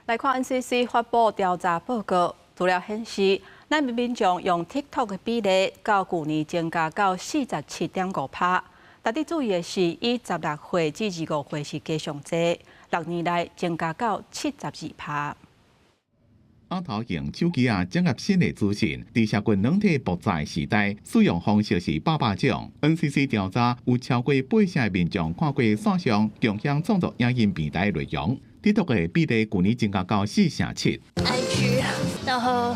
来看 NCC 发布调查报告，资料显示，咱民众用 TikTok 的比例，较去年增加到47.5%。值得注意的是，以16岁至25岁是加上侪，6年来增加到72%。阿头用手机掌握新的资讯，在社群软体爆炸时代，使用方式是百种。NCC 调查有超过8成的民众看过线上共享创作影音平台内容，TikTok 的比例去年增加到4.7%。IG， 然后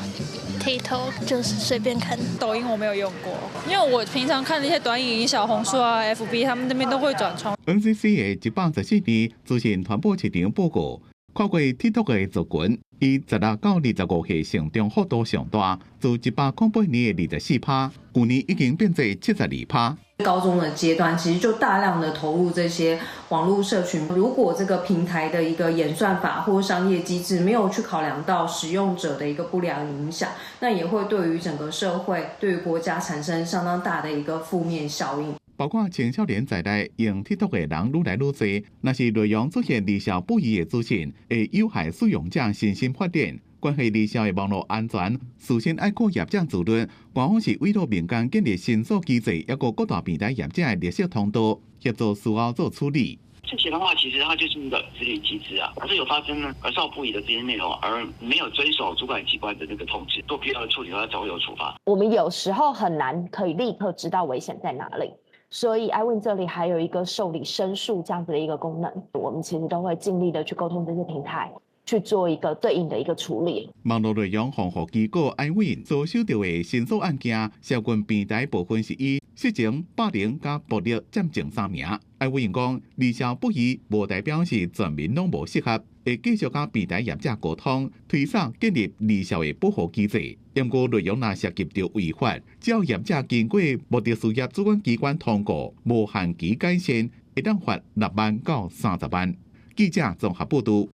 TikTok 就是随便看。抖音我没有用过，因为我平常看那些短影音、小红书啊、FB， 他们那边都会转传。NCC 的114年资讯传播市场报告。看过 TikTok 的族群，以16到25岁成长幅度上大，自1808年的24%，去年已经变成72%。高中的阶段，其实就大量的投入这些网络社群。如果这个平台的一个演算法或商业机制没有去考量到使用者的一个不良影响，那也会对于整个社会、对于国家产生相当大的一个负面效应。包括青少年在内，用 TikTok 的人愈来愈多。若是内容出现离效不一的资讯，会有害使用者身心发展。关系离效的网络安全，事先爱靠业者自律。官方是委托民间建立申诉机制，抑个各大平台业者的绿色通道，协助事后做处理。这些的话，其实它就是一个自律机制啊，而是有发生儿少不宜的这些内容，而没有遵守主管机关的那个通知，做必要的处理，它才会有处罚。我们有时候很难可以立刻知道危险在哪里。所以 iWin 这里还有一个受理申诉这样子的一个功能，我们其实都会尽力的去沟通这些平台，去做一个对应的一个处理。网络内容防护机构 iWin 所收到的申诉案件，社群平台部分是以色情、霸凌加暴力占前3名。iWin 讲，离效不宜，无代表是全民拢无适合，会继续甲平台业者沟通，推送建立离效的保护机制。因过内容若涉及到违法，只要业者经过目的事业主管机关通过，无限期改善，会当罚6万到30万。记者综合报道。